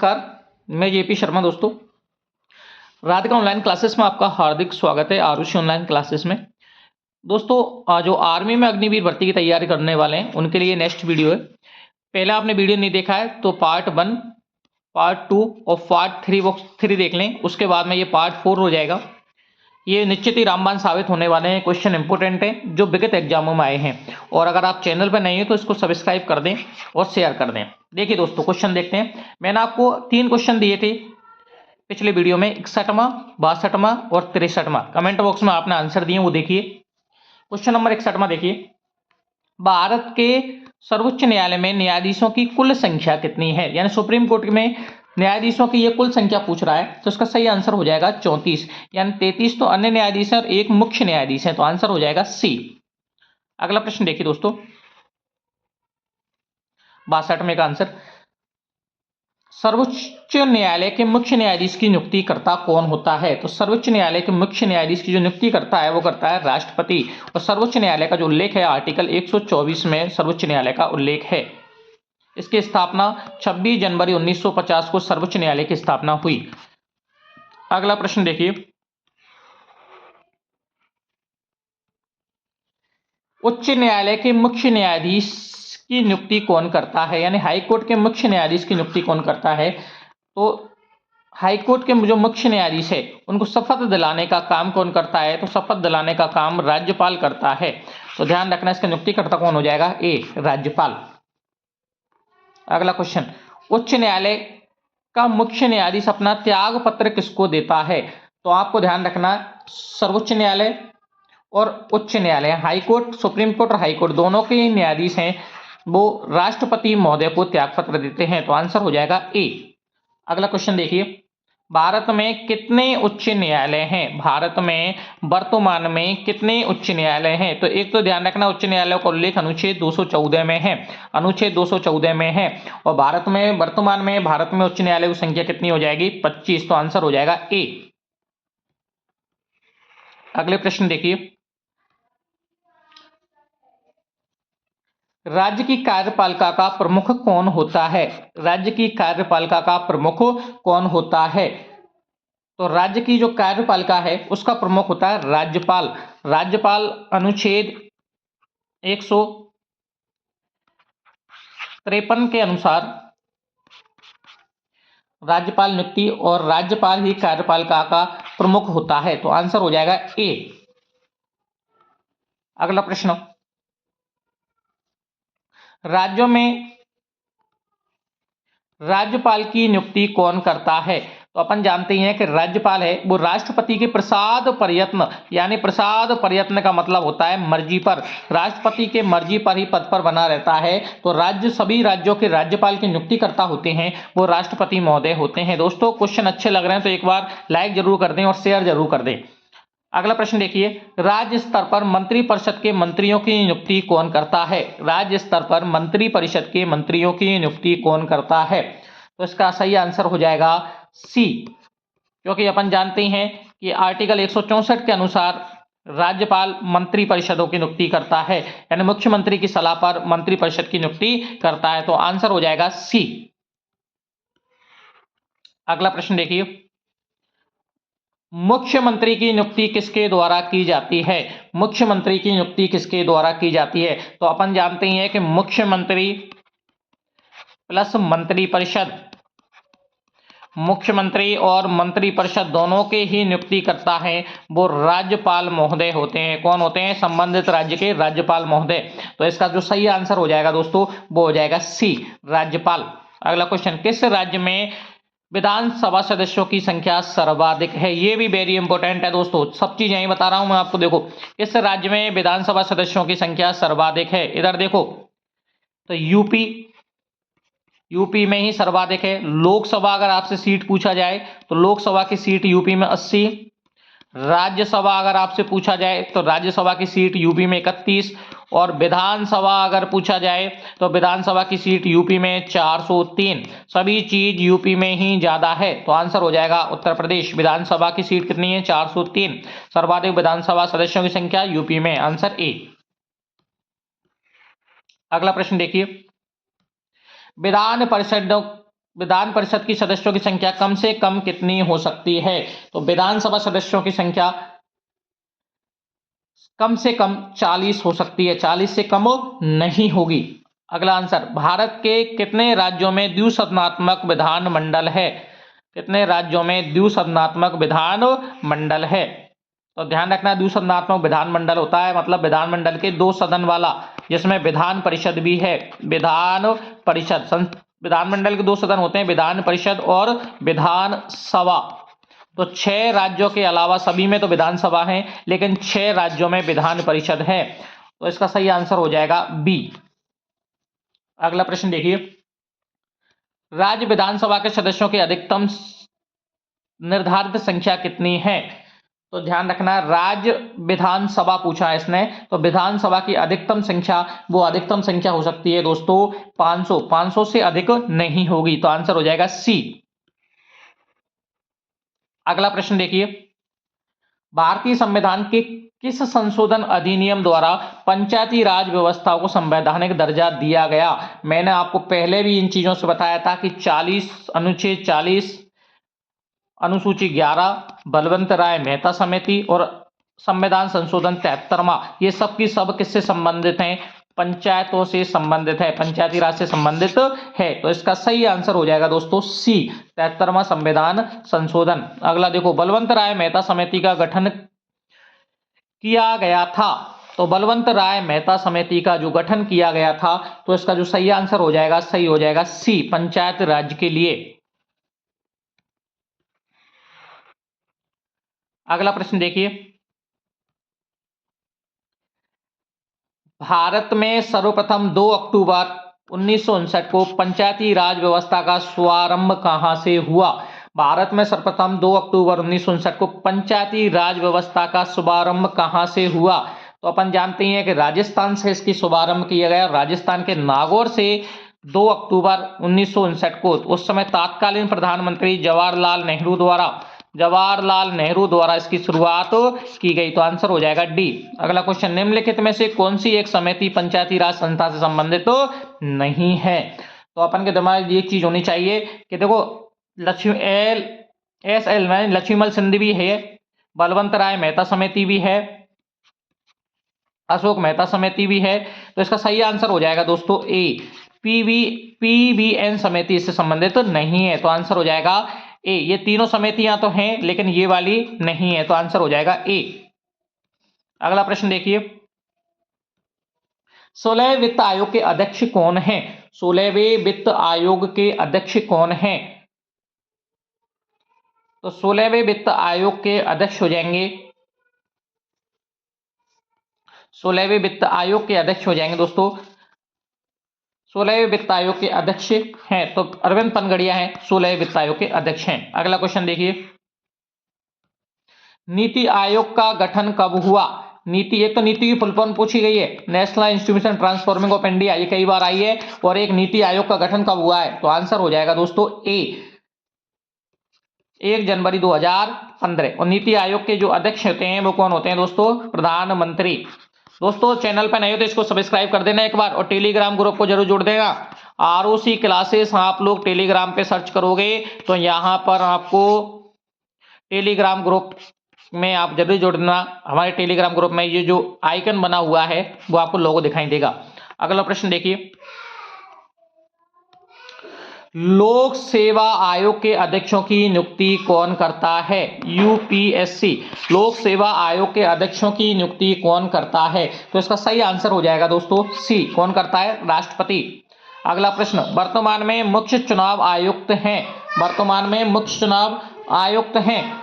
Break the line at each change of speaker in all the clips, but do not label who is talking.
नमस्कार, मैं जेपी शर्मा। दोस्तों, राधिका ऑनलाइन क्लासेस में आपका हार्दिक स्वागत है। आरुषि ऑनलाइन क्लासेस में दोस्तों, जो आर्मी में अग्निवीर भर्ती की तैयारी करने वाले हैं उनके लिए नेक्स्ट वीडियो है। पहले आपने वीडियो नहीं देखा है तो पार्ट 1, पार्ट 2 और पार्ट 3 देख लें। उसके बाद में ये पार्ट 4 हो जाएगा। ये निश्चित ही रामबाण साबित होने वाले हैं। क्वेश्चन इंपोर्टेंट है जो विगत एग्जामों में आए हैं। और अगर आप चैनल पर नहीं है तो इसको सब्सक्राइब कर दें और शेयर कर दें। देखिए दोस्तों, क्वेश्चन देखते हैं। मैंने आपको 3 क्वेश्चन दिए थे पिछले वीडियो में, 61वां, 62वां और 63वां। कमेंट बॉक्स में आपने आंसर दिए, वो देखिए। क्वेश्चन नंबर 61वां देखिए, भारत के सर्वोच्च न्यायालय में न्यायाधीशों की कुल संख्या कितनी है? यानी सुप्रीम कोर्ट में न्यायाधीशों की ये कुल संख्या पूछ रहा है, तो इसका सही आंसर हो जाएगा 34। यानी 33 तो अन्य न्यायाधीश और एक मुख्य न्यायाधीश है, तो आंसर हो जाएगा सी। अगला प्रश्न देखिए दोस्तों, 62 का आंसर, सर्वोच्च न्यायालय के मुख्य न्यायाधीश की नियुक्ति करता कौन होता है? तो सर्वोच्च न्यायालय के मुख्य न्यायाधीश की जो नियुक्ति करता है वो करता है राष्ट्रपति। और सर्वोच्च न्यायालय का जो उल्लेख है आर्टिकल 124 में सर्वोच्च न्यायालय का उल्लेख है। इसकी स्थापना 26 जनवरी 1950 को सर्वोच्च न्यायालय की स्थापना हुई। अगला प्रश्न देखिए, उच्च न्यायालय के मुख्य न्यायाधीश की नियुक्ति कौन करता है? यानी हाईकोर्ट के मुख्य न्यायाधीश की नियुक्ति कौन करता है? तो हाईकोर्ट के जो मुख्य न्यायाधीश है उनको शपथ दिलाने का काम कौन करता है? तो शपथ दिलाने का काम राज्यपाल करता है। तो ध्यान रखना, इसका नियुक्तिकर्ता कौन हो जाएगा? ए, राज्यपाल। अगला क्वेश्चन, उच्च न्यायालय का मुख्य न्यायाधीश अपना त्याग पत्र किसको देता है? तो आपको ध्यान रखना, सर्वोच्च न्यायालय और उच्च न्यायालय, हाईकोर्ट, सुप्रीम कोर्ट और हाईकोर्ट दोनों के न्यायाधीश हैं, वो राष्ट्रपति महोदय को त्याग पत्र देते हैं। तो आंसर हो जाएगा ए। अगला क्वेश्चन देखिए, भारत में कितने उच्च न्यायालय हैं? भारत में वर्तमान में कितने उच्च न्यायालय हैं? तो एक तो ध्यान रखना, उच्च न्यायालय का उल्लेख अनुच्छेद 214 में है, अनुच्छेद 214 में है। और भारत में वर्तमान में भारत में उच्च न्यायालय की संख्या कितनी हो जाएगी? 25। तो आंसर हो जाएगा ए। अगले प्रश्न देखिए, राज्य की कार्यपालिका का प्रमुख कौन होता है? राज्य की कार्यपालिका का प्रमुख कौन होता है? तो राज्य की जो कार्यपालिका है उसका प्रमुख होता है राज्यपाल। राज्यपाल अनुच्छेद 153 के अनुसार राज्यपाल नियुक्ति और राज्यपाल ही कार्यपालिका का प्रमुख होता है। तो आंसर हो जाएगा ए। अगला प्रश्न, राज्यों में राज्यपाल की नियुक्ति कौन करता है? तो अपन जानते हैं कि राज्यपाल है वो राष्ट्रपति के प्रसाद प्रयत्न, यानी प्रसाद प्रयत्न का मतलब होता है मर्जी पर, राष्ट्रपति के मर्जी पर ही पद पर बना रहता है। तो सभी राज्यों के राज्यपाल की नियुक्ति करता होते हैं वो राष्ट्रपति महोदय होते हैं। दोस्तों, क्वेश्चन अच्छे लग रहे हैं तो एक बार लाइक जरूर कर दें और शेयर जरूर कर दें। अगला प्रश्न देखिए, राज्य स्तर पर मंत्रिपरिषद के मंत्रियों की नियुक्ति कौन करता है? राज्य स्तर पर मंत्रिपरिषद के मंत्रियों की नियुक्ति कौन करता है? तो इसका सही आंसर हो जाएगा सी, क्योंकि अपन जानते हैं कि आर्टिकल 164 के अनुसार राज्यपाल मंत्रिपरिषदों की नियुक्ति करता है, यानी मुख्यमंत्री की सलाह पर मंत्रिपरिषद की नियुक्ति करता है। तो आंसर हो जाएगा सी। अगला प्रश्न देखिए, मुख्यमंत्री की नियुक्ति किसके द्वारा की जाती है? मुख्यमंत्री की नियुक्ति किसके द्वारा की जाती है? तो अपन जानते हैं कि मुख्यमंत्री प्लस मंत्रिपरिषद, मुख्यमंत्री और मंत्रिपरिषद दोनों के ही नियुक्ति करता है वो राज्यपाल महोदय होते हैं। कौन होते हैं? संबंधित राज्य के राज्यपाल महोदय। तो इसका जो सही आंसर हो जाएगा दोस्तों वो हो जाएगा सी, राज्यपाल। अगला क्वेश्चन, किस राज्य में विधानसभा सदस्यों की संख्या सर्वाधिक है? ये भी वेरी इंपॉर्टेंट है दोस्तों, सब चीज यही बता रहा हूं मैं आपको। देखो, किस राज्य में विधानसभा सदस्यों की संख्या सर्वाधिक है? इधर देखो, तो यूपी में ही सर्वाधिक है। लोकसभा अगर आपसे सीट पूछा जाए तो लोकसभा की सीट यूपी में 80, राज्यसभा अगर आपसे पूछा जाए तो राज्यसभा की सीट यूपी में 31, और विधानसभा अगर पूछा जाए तो विधानसभा की सीट यूपी में 403। सभी चीज यूपी में ही ज्यादा है। तो आंसर हो जाएगा उत्तर प्रदेश। विधानसभा की सीट कितनी है? 403। सर्वाधिक विधानसभा सदस्यों की संख्या यूपी में। Answer A. अगला प्रश्न देखिए, विधान परिषद विधान परिषद की सदस्यों की संख्या कम से कम कितनी हो सकती है? तो विधानसभा सदस्यों की संख्या कम से कम 40 हो सकती है, 40 से कम नहीं होगी। अगला आंसर, भारत के कितने राज्यों में द्विसदनात्मक विधानमंडल है? कितने राज्यों में द्विसदनात्मक विधानमंडल है? तो ध्यान रखना, द्विसदनात्मक विधानमंडल होता है मतलब विधानमंडल के 2 सदन वाला, जिसमें विधान परिषद भी है। विधान परिषद, विधानमंडल के 2 सदन होते हैं, विधान परिषद और विधानसभा। तो 6 राज्यों के अलावा सभी में तो विधानसभा है, लेकिन 6 राज्यों में विधान परिषद है। तो इसका सही आंसर हो जाएगा बी। अगला प्रश्न देखिए, राज्य विधानसभा के सदस्यों की अधिकतम निर्धारित संख्या कितनी है? तो ध्यान रखना, राज्य विधानसभा पूछा है इसने, तो विधानसभा की अधिकतम संख्या, वो अधिकतम संख्या हो सकती है दोस्तों 500, 500 से अधिक नहीं होगी। तो आंसर हो जाएगा सी। अगला प्रश्न देखिए, भारतीय संविधान के किस संशोधन अधिनियम द्वारा पंचायती राज व्यवस्था को संवैधानिक दर्जा दिया गया? मैंने आपको पहले भी इन चीजों से बताया था कि 40 अनुच्छेद 40, अनुसूची 11, बलवंत राय मेहता समिति और संविधान संशोधन 73वां, ये सब की सब किससे संबंधित हैं? पंचायतों से संबंधित है, पंचायती राज से संबंधित है। तो इसका सही आंसर हो जाएगा दोस्तों सी, 73वां संविधान संशोधन। अगला देखो, बलवंत राय मेहता समिति का गठन किया गया था। तो बलवंत राय मेहता समिति का जो गठन किया गया था, तो इसका जो सही आंसर हो जाएगा, सही हो जाएगा सी, पंचायत राज के लिए। अगला प्रश्न देखिए, भारत में सर्वप्रथम 2 अक्टूबर 1959 को पंचायती राज व्यवस्था का शुभारंभ कहां से हुआ? भारत में सर्वप्रथम 2 अक्टूबर 1959 को पंचायती राज व्यवस्था का शुभारंभ कहां से हुआ? तो अपन जानते हैं कि राजस्थान से इसकी शुभारंभ किया गया। राजस्थान के नागौर से 2 अक्टूबर 1959 को उस समय तत्कालीन प्रधानमंत्री जवाहरलाल नेहरू द्वारा इसकी शुरुआत की गई। तो आंसर हो जाएगा डी। अगला क्वेश्चन, निम्नलिखित में से कौन सी एक समिति पंचायती राज संस्था से संबंधित तो नहीं है? तो अपन के दिमाग ये चीज होनी चाहिए कि देखो, लक्ष्मीमल सिंह भी है, बलवंत राय मेहता समिति भी है, अशोक मेहता समिति भी है। तो इसका सही आंसर हो जाएगा दोस्तों ए, पीवीएन समिति इससे संबंधित नहीं है। तो आंसर हो जाएगा ए। ये तीनों समितियां तो हैं, लेकिन ये वाली नहीं है। तो आंसर हो जाएगा ए। अगला प्रश्न देखिए, 16वें वित्त आयोग के अध्यक्ष कौन हैं? 16वें वित्त आयोग के अध्यक्ष कौन हैं? तो 16वें वित्त आयोग के अध्यक्ष हो जाएंगे, 16वें वित्त आयोग के अध्यक्ष हो जाएंगे दोस्तों, 16वें वित्त आयोग के अध्यक्ष हैं तो अरविंद पनगड़िया हैं, 16वें वित्त आयोग के अध्यक्ष हैं। अगला क्वेश्चन देखिए, नीति आयोग का गठन कब हुआ? नीति, एक तो नीति की फुल फॉर्म पूछी गई है, national institution transforming of India, ये कई बार आई है, और एक नीति आयोग का गठन कब हुआ है? तो आंसर हो जाएगा दोस्तों ए, 1 जनवरी 2015। और नीति आयोग के जो अध्यक्ष होते हैं वो कौन होते हैं दोस्तों? प्रधानमंत्री। दोस्तों चैनल पर नए हो तो इसको सब्सक्राइब कर देना एक बार, और टेलीग्राम ग्रुप को जरूर जोड़ देना। आरओसी क्लासेस आप लोग टेलीग्राम पे सर्च करोगे तो यहाँ पर आपको टेलीग्राम ग्रुप में आप जरूर जोड़ना। हमारे टेलीग्राम ग्रुप में ये जो आइकन बना हुआ है वो आपको लोगो दिखाई देगा। अगला प्रश्न देखिए, लोक सेवा आयोग के अध्यक्षों की नियुक्ति कौन करता है? यूपीएससी। लोक सेवा आयोग के अध्यक्षों की नियुक्ति कौन करता है? तो इसका सही आंसर हो जाएगा दोस्तों सी, कौन करता है? राष्ट्रपति। अगला प्रश्न, वर्तमान में मुख्य चुनाव आयुक्त हैं, वर्तमान में मुख्य चुनाव आयुक्त हैं,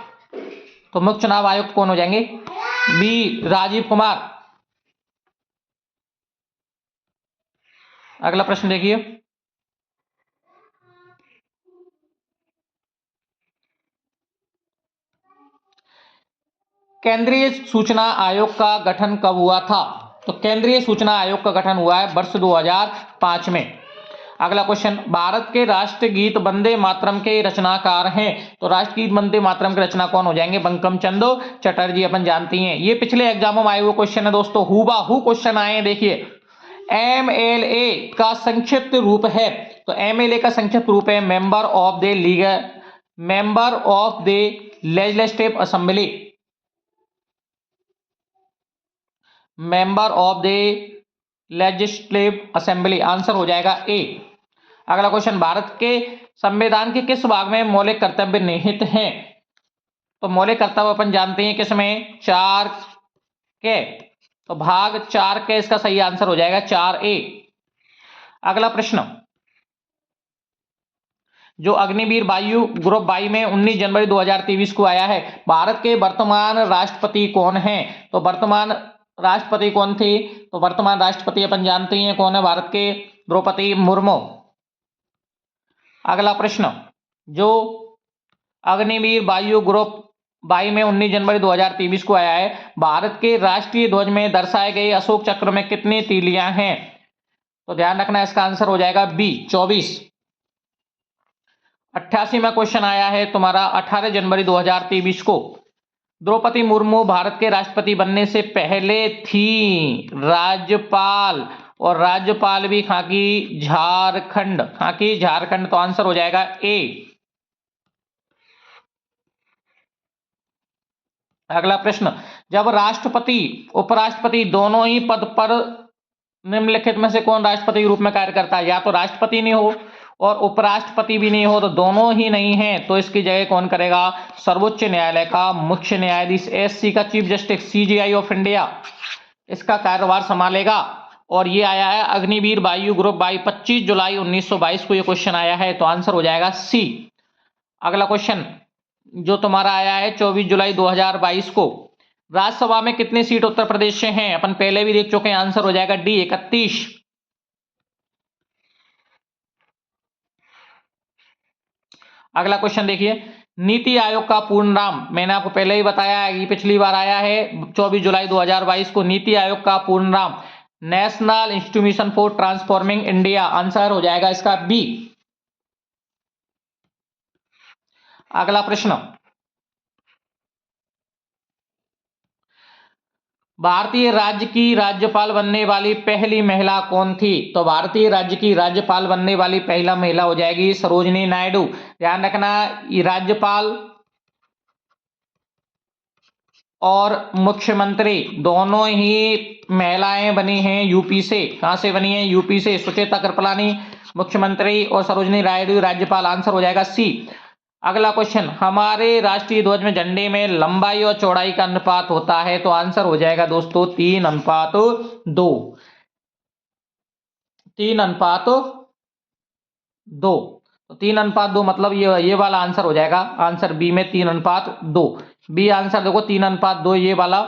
तो मुख्य चुनाव आयुक्त कौन हो जाएंगे? बी, राजीव कुमार। अगला प्रश्न देखिए, केंद्रीय सूचना आयोग का गठन कब हुआ था? तो केंद्रीय सूचना आयोग का गठन हुआ है वर्ष 2005 में। अगला क्वेश्चन, भारत के राष्ट्रगीत वंदे मातरम के रचनाकार हैं, तो राष्ट्रगीत वंदे मातरम के रचना कौन हो जाएंगे? बंकिम चंद्र चटर्जी। अपन जानती हैं, ये पिछले एग्जामों में आए हुए क्वेश्चन है दोस्तों, हूबहू क्वेश्चन आए हैं। देखिए MLA का संक्षिप्त रूप है, तो MLA का संक्षिप्त रूप है member of the legislative assembly. Member of the legislative assembly, answer हो जाएगा ए। अगला क्वेश्चन, भारत के संविधान के किस भाग में मौलिक कर्तव्य निहित हैं? तो मौलिक कर्तव्य अपन जानते हैं किसमें, 4 के, तो भाग 4 के इसका सही आंसर हो जाएगा 4A। अगला प्रश्न, जो अग्निवीर वायु ग्रुप वाई में 19 जनवरी 2023 को आया है, भारत के वर्तमान राष्ट्रपति कौन हैं? तो वर्तमान राष्ट्रपति कौन थे? तो वर्तमान राष्ट्रपति अपन जानते हैं कौन है भारत के, द्रौपदी मुर्मू। अगला प्रश्न, जो अग्निवीर वायु ग्रुप वाई में 19 जनवरी 2023 को आया है, भारत के राष्ट्रीय ध्वज में दर्शाए गए अशोक चक्र में कितनी तीलियां हैं? तो ध्यान रखना इसका आंसर हो जाएगा बी, 24। 88वां क्वेश्चन आया है तुम्हारा 18 जनवरी 2023 को, द्रौपदी मुर्मू भारत के राष्ट्रपति बनने से पहले थी राज्यपाल, और राज्यपाल भी खाकी झारखंड, तो आंसर हो जाएगा ए। अगला प्रश्न, जब राष्ट्रपति उपराष्ट्रपति दोनों ही पद पर निम्नलिखित में से कौन राष्ट्रपति के रूप में कार्य करता है? या तो राष्ट्रपति नहीं हो और उपराष्ट्रपति भी नहीं हो, तो दोनों ही नहीं है, तो इसकी जगह कौन करेगा? सर्वोच्च न्यायालय का मुख्य न्यायाधीश, SC का chief justice, CJI of India इसका कार्यभार संभालेगा। और ये आया है अग्निवीर वायु ग्रुप वाई 25 जुलाई 1922 को ये क्वेश्चन आया है, तो आंसर हो जाएगा सी। अगला क्वेश्चन जो तुम्हारा आया है 24 जुलाई 2022 को, राज्यसभा में कितनी सीट उत्तर प्रदेश से हैं? अपन पहले भी देख चुके हैं, आंसर हो जाएगा डी, 31। अगला क्वेश्चन देखिए, नीति आयोग का पूर्ण नाम, मैंने आपको पहले ही बताया है, ये पिछली बार आया है 24 जुलाई 2022 को, नीति आयोग का पूर्ण नाम national institution for transforming India, answer हो जाएगा इसका बी। अगला प्रश्न, भारतीय राज्य की राज्यपाल बनने वाली पहली महिला कौन थी? तो भारतीय राज्य की राज्यपाल बनने वाली पहला महिला हो जाएगी सरोजिनी नायडू। ध्यान रखना, ये राज्यपाल और मुख्यमंत्री दोनों ही महिलाएं बनी हैं यूपी से। कहां से बनी है? यूपी से। सुचेता कृपलानी मुख्यमंत्री और सरोजिनी नायडू राज्यपाल, आंसर हो जाएगा सी। अगला क्वेश्चन, हमारे राष्ट्रीय ध्वज में झंडे में लंबाई और चौड़ाई का अनुपात होता है, तो आंसर हो जाएगा दोस्तों 3:2। 3:2, तो 3:2 मतलब ये वाला आंसर हो जाएगा, आंसर बी में 3:2। बी आंसर देखो 3:2 ये वाला,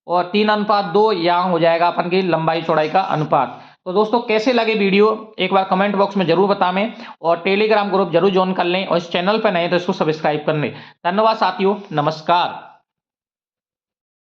और 3:2 यहां हो जाएगा अपन की लंबाई चौड़ाई का अनुपात। तो दोस्तों कैसे लगे वीडियो एक बार कमेंट बॉक्स में जरूर बताएं, और टेलीग्राम ग्रुप जरूर ज्वाइन कर लें, और इस चैनल पर नए तो इसको सब्सक्राइब कर लें। धन्यवाद साथियों, नमस्कार।